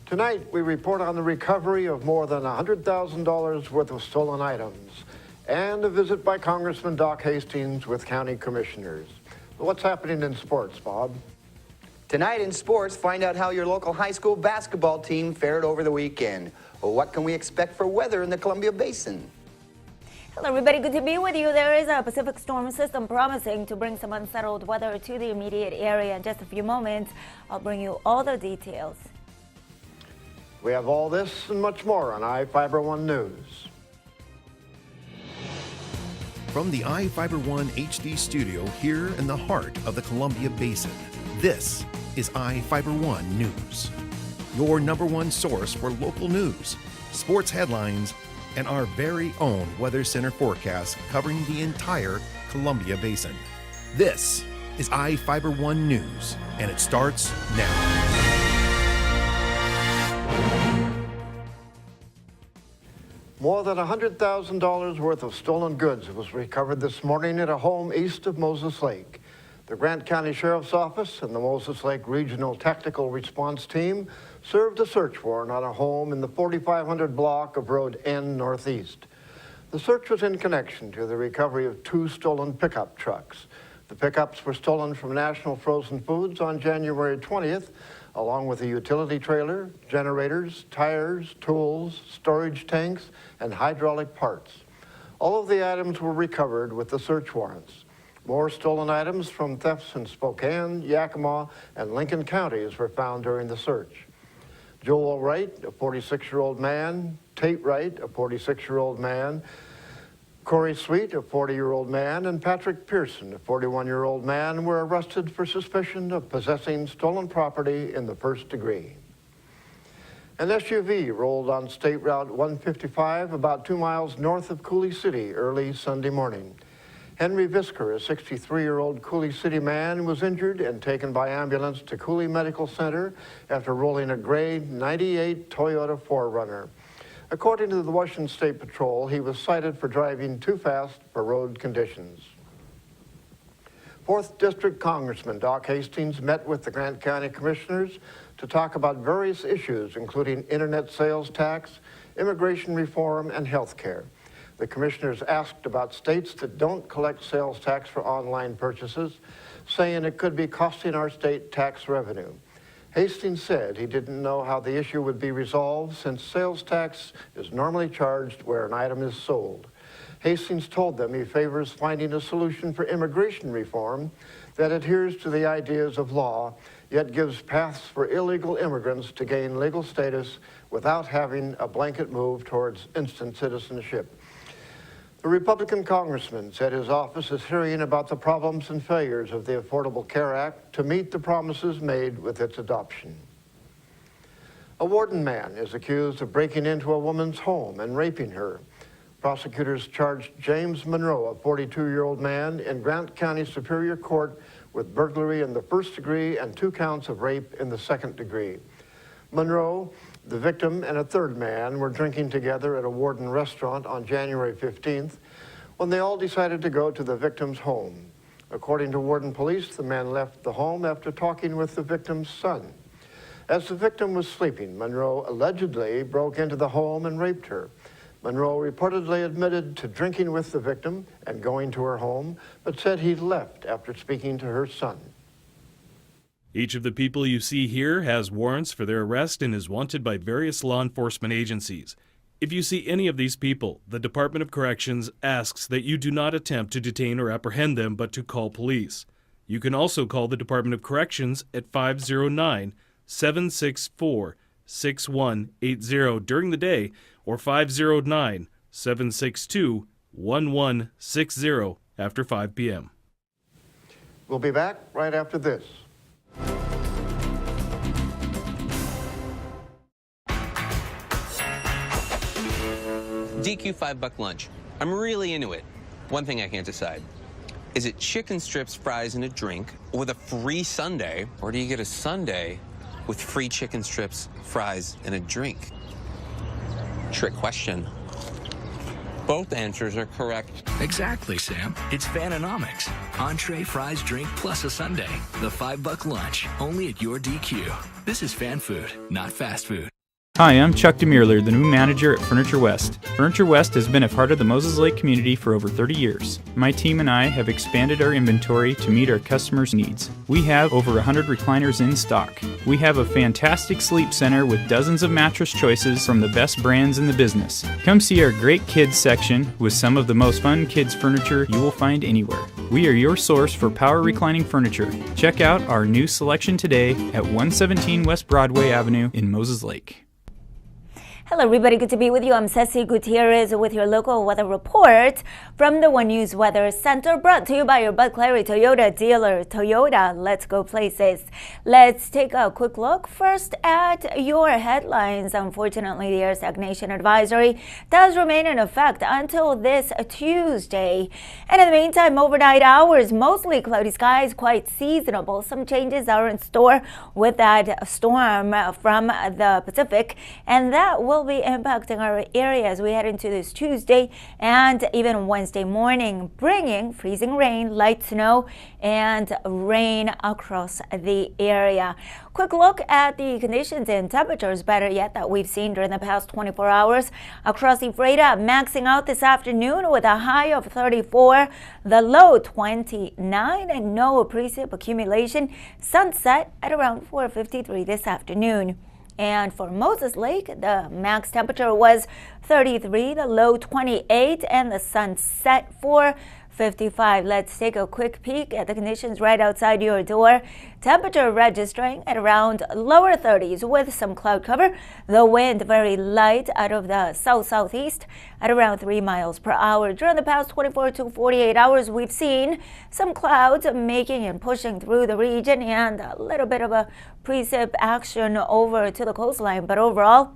Tonight, we report on the recovery of more than $100,000 worth of stolen items and a visit by Congressman Doc Hastings with county commissioners. What's happening in sports, Bob? Tonight in sports, find out how your local high school basketball team fared over the weekend. What can we expect for weather in the Columbia Basin? Hello everybody, good to be with you. There is a Pacific storm system promising to bring some unsettled weather to the immediate area. In just a few moments, I'll bring you all the details. We have all this and much more on iFIBER 1 News. From the iFIBER 1 HD studio here in the heart of the Columbia Basin, this is iFIBER 1 News. Your #1 source for local news, sports headlines, and our very own Weather Center forecast covering the entire Columbia Basin. This is iFIBER 1 News, and it starts now. More than $100,000 worth of stolen goods was recovered this morning at a home east of Moses Lake. The Grant County Sheriff's Office and the Moses Lake Regional Tactical Response Team served a search warrant on a home in the 4500 block of Road N Northeast. The search was in connection to the recovery of 2 stolen pickup trucks. The pickups were stolen from National Frozen Foods on January 20th, along with a utility trailer, generators, tires, tools, storage tanks, and hydraulic parts. All of the items were recovered with the search warrants. More stolen items from thefts in Spokane, Yakima, and Lincoln counties were found during the search. Joel Wright, a 46-year-old man, Tate Wright, a 46-year-old man, Corey Sweet, a 40-year-old man, and Patrick Pearson, a 41-year-old man, were arrested for suspicion of possessing stolen property in the first degree. An SUV rolled on State Route 155 about 2 miles north of Coulee City early Sunday morning. Henry Visker, a 63-year-old Coulee City man, was injured and taken by ambulance to Coulee Medical Center after rolling a gray 98 Toyota 4Runner. According to the Washington State Patrol, he was cited for driving too fast for road conditions. 4th District Congressman Doc Hastings met with the Grant County Commissioners to talk about various issues, including internet sales tax, immigration reform, and health care. The commissioners asked about states that don't collect sales tax for online purchases, saying it could be costing our state tax revenue. Hastings said he didn't know how the issue would be resolved since sales tax is normally charged where an item is sold. Hastings told them he favors finding a solution for immigration reform that adheres to the ideas of law, yet gives paths for illegal immigrants to gain legal status without having a blanket move towards instant citizenship. The Republican congressman said his office is hearing about the problems and failures of the Affordable Care Act to meet the promises made with its adoption. A Warden man is accused of breaking into a woman's home and raping her. Prosecutors charged James Monroe, a 42-year-old man, in Grant County Superior Court with burglary in the first degree and 2 counts of rape in the second degree. Monroe, the victim, and a third man were drinking together at a Warden restaurant on January 15th when they all decided to go to the victim's home. According to Warden police, the man left the home after talking with the victim's son. As the victim was sleeping, Monroe allegedly broke into the home and raped her. Monroe reportedly admitted to drinking with the victim and going to her home, but said he left after speaking to her son. Each of the people you see here has warrants for their arrest and is wanted by various law enforcement agencies. If you see any of these people, the Department of Corrections asks that you do not attempt to detain or apprehend them, but to call police. You can also call the Department of Corrections at 509-764-6180 during the day or 509-762-1160 after 5 p.m. We'll be back right after this. DQ $5 lunch. I'm really into it. One thing I can't decide. Is it chicken strips, fries, and a drink with a free sundae, or do you get a sundae with free chicken strips, fries, and a drink? Trick question. Both answers are correct. Exactly, Sam. It's Fanonomics. Entree, fries, drink, plus a sundae. The $5 lunch, only at your DQ. This is fan food, not fast food. Hi, I'm Chuck DeMuerler, the new manager at Furniture West. Furniture West has been a part of the Moses Lake community for over 30 years. My team and I have expanded our inventory to meet our customers' needs. We have over 100 recliners in stock. We have a fantastic sleep center with dozens of mattress choices from the best brands in the business. Come see our great kids section with some of the most fun kids furniture you will find anywhere. We are your source for power reclining furniture. Check out our new selection today at 117 West Broadway Avenue in Moses Lake. Hello everybody, good to be with you. I'm Ceci Gutierrez with your local weather report from the One News Weather Center, brought to you by your Bud Clary Toyota dealer. Toyota, let's go places. Let's take a quick look first at your headlines. Unfortunately, the air stagnation advisory does remain in effect until this Tuesday. And in the meantime, overnight hours, mostly cloudy skies, quite seasonable. Some changes are in store with that storm from the Pacific, and that will be impacting our area as we head into this Tuesday and even Wednesday morning, bringing freezing rain, light snow, and rain across the area. Quick look at the conditions and temperatures, better yet, that we've seen during the past 24 hours across Ephrata, maxing out this afternoon with a high of 34, the low 29, and no precip accumulation. Sunset at around 4:53 this afternoon. And for Moses Lake, the max temperature was 33, the low 28, and the sun set for 55. Let's take a quick peek at the conditions right outside your door. Temperature registering at around lower 30s with some cloud cover. The wind very light out of the south-southeast at around 3 miles per hour. During the past 24 to 48 hours, we've seen some clouds making and pushing through the region and a little bit of a precip action over to the coastline. But overall,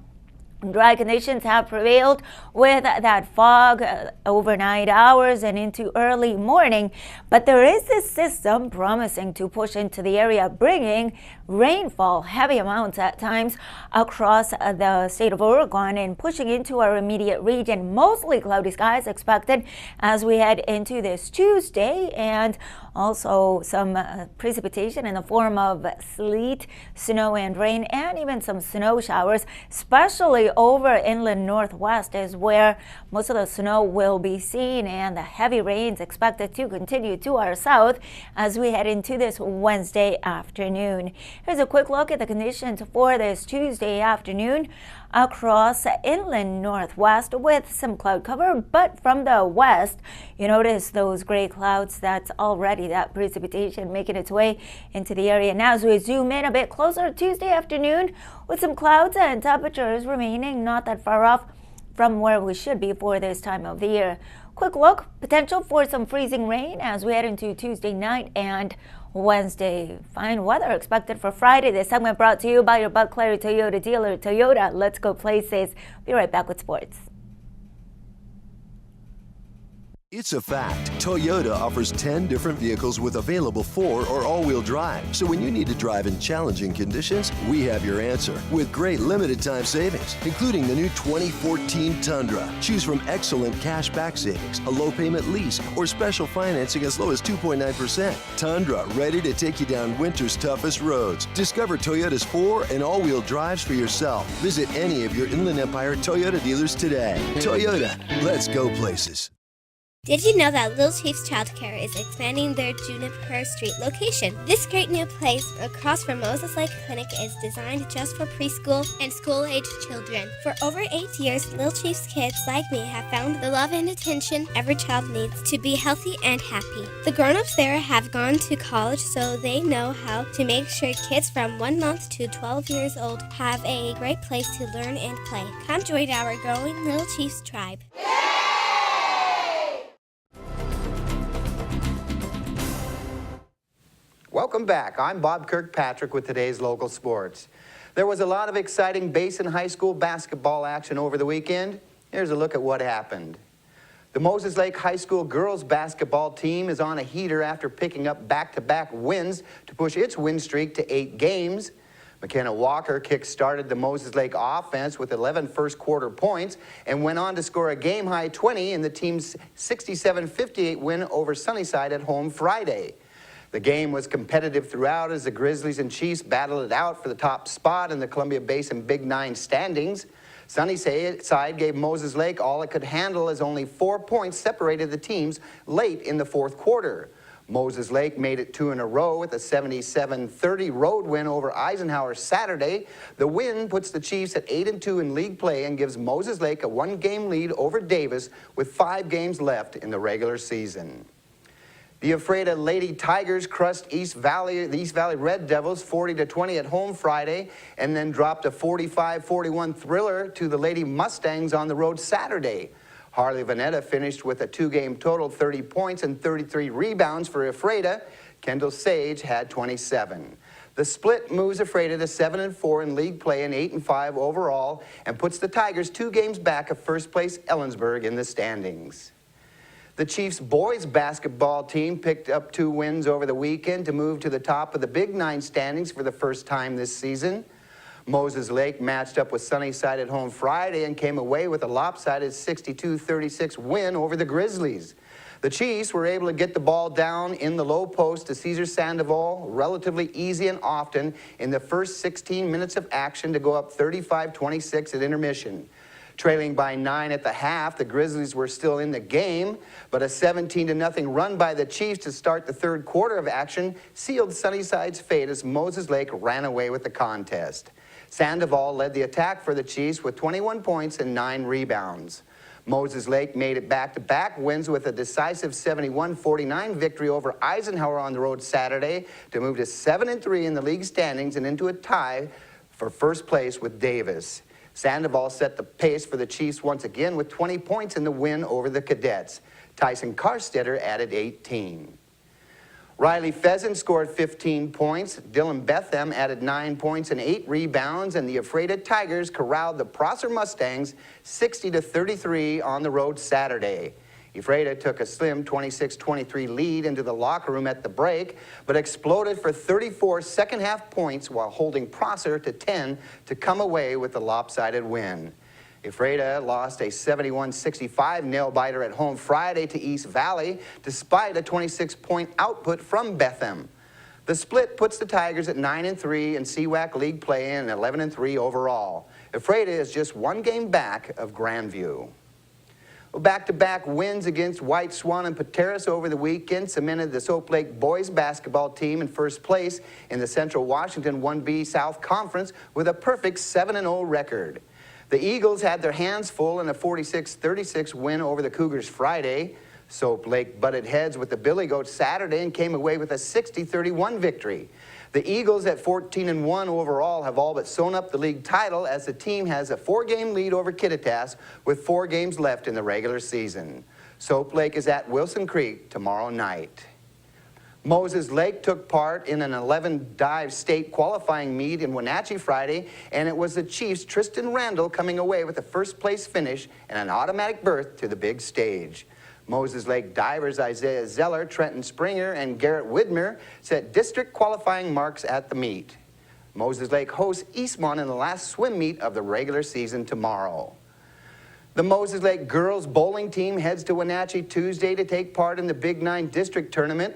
dry conditions have prevailed with that fog overnight hours and into early morning. But there is this system promising to push into the area, bringing rainfall, heavy amounts at times, across the state of Oregon and pushing into our immediate region. Mostly cloudy skies expected as we head into this Tuesday, and also some precipitation in the form of sleet, snow, and rain, and even some snow showers, especially over inland northwest is where most of the snow will be seen, and the heavy rains expected to continue to our south as we head into this Wednesday afternoon. Here's a quick look at the conditions for this Tuesday afternoon across inland northwest with some cloud cover, but from the west you notice those gray clouds. That's already that precipitation making its way into the area. Now as we zoom in a bit closer, Tuesday afternoon with some clouds and temperatures remaining not that far off from where we should be for this time of the year. Quick look, potential for some freezing rain as we head into Tuesday night and Wednesday. Fine weather expected for Friday. This segment brought to you by your Bud Clary Toyota dealer. Toyota, let's go places. Be right back with sports. It's a fact. Toyota offers 10 different vehicles with available 4 or all-wheel drive. So when you need to drive in challenging conditions, we have your answer with great limited time savings, including the new 2014 Tundra. Choose from excellent cash back savings, a low payment lease, or special financing as low as 2.9%. Tundra, ready to take you down winter's toughest roads. Discover Toyota's 4 and all-wheel drives for yourself. Visit any of your Inland Empire Toyota dealers today. Toyota, let's go places. Did you know that Little Chiefs Childcare is expanding their Juniper Street location? This great new place across from Moses Lake Clinic is designed just for preschool and school-aged children. For over 8 years, Little Chiefs kids like me have found the love and attention every child needs to be healthy and happy. The grown-ups there have gone to college, so they know how to make sure kids from 1 month to 12 years old have a great place to learn and play. Come join our growing Little Chiefs tribe. Welcome back. I'm Bob Kirkpatrick with today's local sports. There was a lot of exciting Basin High School basketball action over the weekend. Here's a look at what happened. The Moses Lake High School girls basketball team is on a heater after picking up back-to-back wins to push its win streak to 8 games. McKenna Walker kick-started the Moses Lake offense with 11 first-quarter points and went on to score a game-high 20 in the team's 67-58 win over Sunnyside at home Friday. The game was competitive throughout as the Grizzlies and Chiefs battled it out for the top spot in the Columbia Basin Big Nine standings. Sunnyside gave Moses Lake all it could handle as only 4 points separated the teams late in the fourth quarter. Moses Lake made it 2 in a row with a 77-30 road win over Eisenhower Saturday. The win puts the Chiefs at 8-2 in league play and gives Moses Lake a 1-game lead over Davis with 5 games left in the regular season. The Ephrata Lady Tigers crushed the East Valley Red Devils 40-20 at home Friday and then dropped a 45-41 thriller to the Lady Mustangs on the road Saturday. Harley Vanetta finished with a 2-game total, 30 points and 33 rebounds for Ephrata. Kendall Sage had 27. The split moves Ephrata to 7-4 in league play and 8-5 overall and puts the Tigers 2 games back of first place Ellensburg in the standings. The Chiefs boys basketball team picked up 2 wins over the weekend to move to the top of the Big Nine standings for the first time this season. Moses Lake matched up with Sunnyside at home Friday and came away with a lopsided 62-36 win over the Grizzlies. The Chiefs were able to get the ball down in the low post to Cesar Sandoval relatively easy and often in the first 16 minutes of action to go up 35-26 at intermission. Trailing by 9 at the half, the Grizzlies were still in the game, but a 17-0 run by the Chiefs to start the third quarter of action sealed Sunnyside's fate as Moses Lake ran away with the contest. Sandoval led the attack for the Chiefs with 21 points and 9 rebounds. Moses Lake made it back-to-back wins with a decisive 71-49 victory over Eisenhower on the road Saturday to move to 7-3 in the league standings and into a tie for first place with Davis. Sandoval set the pace for the Chiefs once again with 20 points in the win over the Cadets. Tyson Carstetter added 18. Riley Pheasant scored 15 points. Dylan Betham added 9 points and 8 rebounds, and the Ephrata Tigers corralled the Prosser Mustangs 60-33 on the road Saturday. Ephrata took a slim 26-23 lead into the locker room at the break, but exploded for 34 second-half points while holding Prosser to 10 to come away with the lopsided win. Ephrata lost a 71-65 nail-biter at home Friday to East Valley, despite a 26-point output from Betham. The split puts the Tigers at 9-3 in CWAC league play and 11-3 overall. Ephrata is just 1 game back of Grandview. Back-to-back wins against White Swan and Pateros over the weekend cemented the Soap Lake boys basketball team in first place in the Central Washington 1B South Conference with a perfect 7-0 record. The Eagles had their hands full in a 46-36 win over the Cougars Friday. Soap Lake butted heads with the Billy Goats Saturday and came away with a 60-31 victory. The Eagles at 14-1 overall have all but sewn up the league title as the team has a 4-game lead over Kittitas with 4 games left in the regular season. Soap Lake is at Wilson Creek tomorrow night. Moses Lake took part in an 11-dive state qualifying meet in Wenatchee Friday, and it was the Chiefs' Tristan Randall coming away with a first-place finish and an automatic berth to the big stage. Moses Lake divers Isaiah Zeller, Trenton Springer, and Garrett Widmer set district qualifying marks at the meet. Moses Lake hosts Eastmont in the last swim meet of the regular season tomorrow. The Moses Lake girls bowling team heads to Wenatchee Tuesday to take part in the Big Nine district tournament.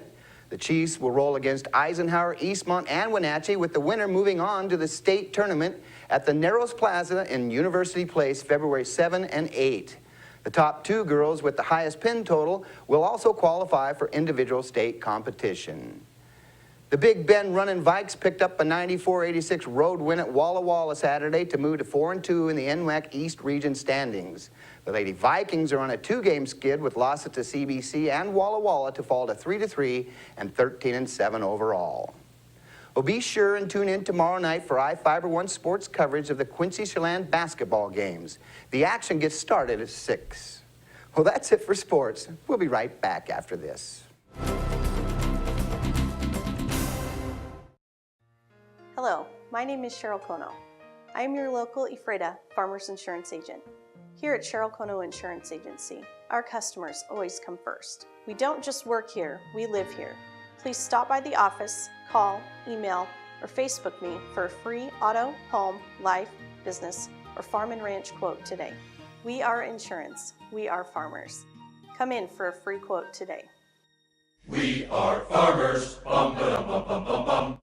The Chiefs will roll against Eisenhower, Eastmont, and Wenatchee, with the winner moving on to the state tournament at the Narrows Plaza in University Place February 7 and 8. The top 2 girls with the highest pin total will also qualify for individual state competition. The Big Bend Runnin' Vikes picked up a 94-86 road win at Walla Walla Saturday to move to 4-2 in the NWAC East Region standings. The Lady Vikings are on a 2-game skid with losses to CBC and Walla Walla to fall to 3-3 and 13-7 overall. Well, be sure and tune in tomorrow night for iFIBER 1 sports coverage of the Quincy Chelan basketball games. The action gets started at 6. Well, that's it for sports. We'll be right back after this. Hello, my name is Cheryl Kono. I am your local Ephrata Farmers Insurance Agent. Here at Cheryl Kono Insurance Agency, our customers always come first. We don't just work here, we live here. Please stop by the office, call, email, or Facebook me for a free auto, home, life, business, or farm and ranch quote today. We are insurance. We are farmers. Come in for a free quote today. We are farmers. Bum, ba-dum, bum, bum, bum, bum.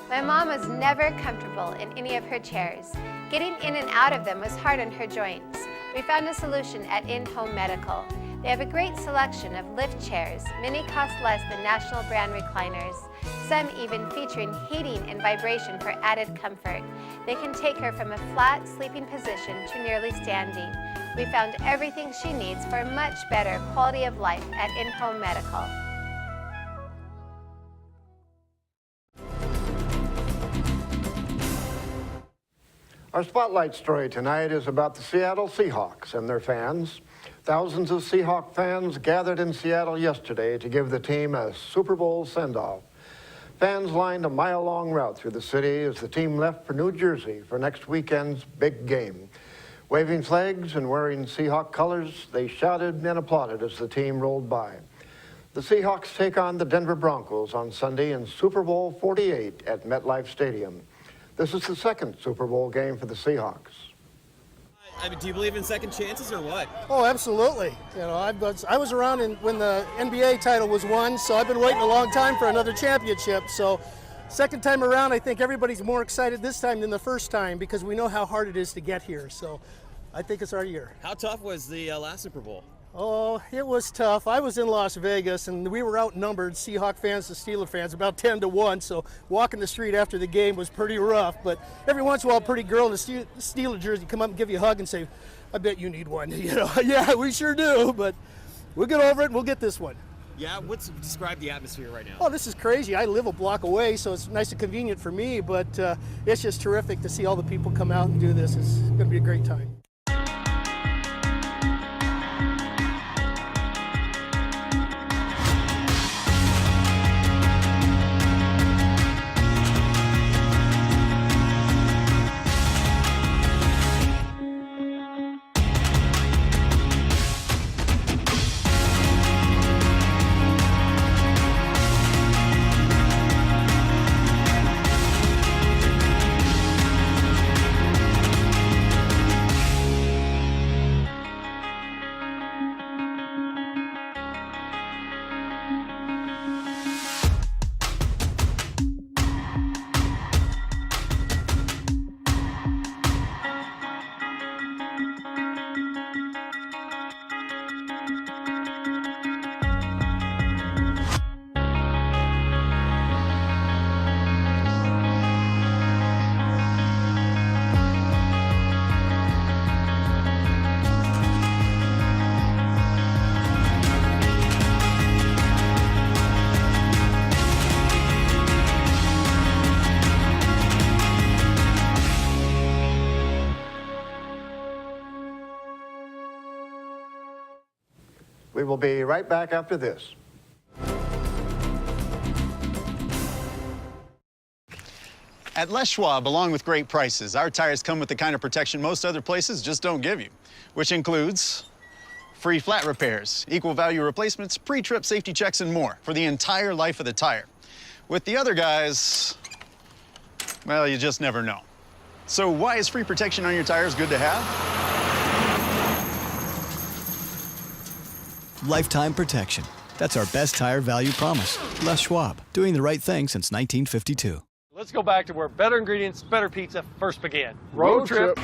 My mom was never comfortable in any of her chairs. Getting in and out of them was hard on her joints. We found a solution at In-Home Medical. They have a great selection of lift chairs. Many cost less than national brand recliners. Some even featuring heating and vibration for added comfort. They can take her from a flat sleeping position to nearly standing. We found everything she needs for a much better quality of life at In-Home Medical. Our spotlight story tonight is about the Seattle Seahawks and their fans. Thousands of Seahawk fans gathered in Seattle yesterday to give the team a Super Bowl send-off. Fans lined a mile-long route through the city as the team left for New Jersey for next weekend's big game. Waving flags and wearing Seahawk colors, they shouted and applauded as the team rolled by. The Seahawks take on the Denver Broncos on Sunday in Super Bowl 48 at MetLife Stadium. This is the second Super Bowl game for the Seahawks. I mean, do you believe in second chances or what? Oh, absolutely. You know, I was around when the NBA title was won, so I've been waiting a long time for another championship. So second time around, I think everybody's more excited this time than the first time because we know how hard it is to get here. So I think it's our year. How tough was the last Super Bowl? Oh, it was tough. I was in Las Vegas, and we were outnumbered, Seahawk fans to Steeler fans, about 10-1. So walking the street after the game was pretty rough. But every once in a while, a pretty girl in a Steeler jersey come up and give you a hug and say, "I bet you need one." You know, yeah, we sure do. But we'll get over it, and we'll get this one. Yeah, describe the atmosphere right now? Oh, this is crazy. I live a block away, so it's nice and convenient for me. But it's just terrific to see all the people come out and do this. It's going to be a great time. We will be right back after this. At Les Schwab, along with great prices, our tires come with the kind of protection most other places just don't give you, which includes free flat repairs, equal value replacements, pre-trip safety checks, and more for the entire life of the tire. With the other guys, well, you just never know. So why is free protection on your tires good to have? Lifetime protection. That's our best tire value promise. Les Schwab, doing the right thing since 1952. Let's go back to where better ingredients, better pizza first began. Road trip.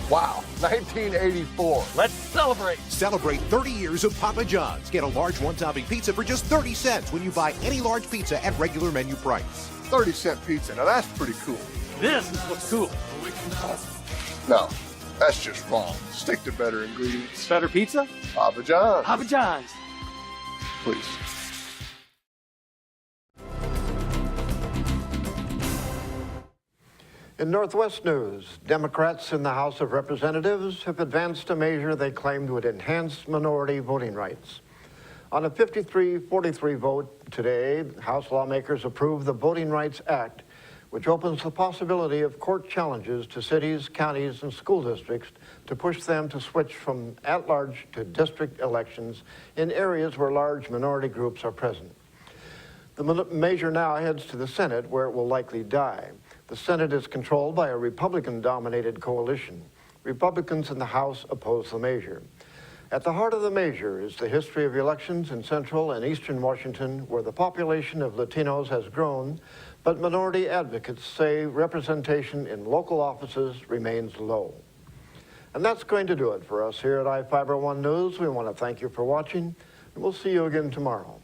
Wow, 1984. Let's celebrate. Celebrate 30 years of Papa John's. Get a large one-topping pizza for just 30 cents when you buy any large pizza at regular menu price. 30-cent pizza. Now that's pretty cool. This is what's cool. No, that's just wrong. Stick to better ingredients. Better pizza? Papa John's. Papa John's. Please. In Northwest news, Democrats in the House of Representatives have advanced a measure they claimed would enhance minority voting rights. On a 53-43 vote today, House lawmakers approved the Voting Rights Act, which opens the possibility of court challenges to cities, counties, and school districts to push them to switch from at-large to district elections in areas where large minority groups are present. The measure now heads to the Senate, where it will likely die. The Senate is controlled by a Republican-dominated coalition. Republicans in the House oppose the measure. At the heart of the measure is the history of elections in central and eastern Washington, where the population of Latinos has grown, but minority advocates say representation in local offices remains low. And that's going to do it for us here at iFIBER 1 News. We want to thank you for watching, and we'll see you again tomorrow.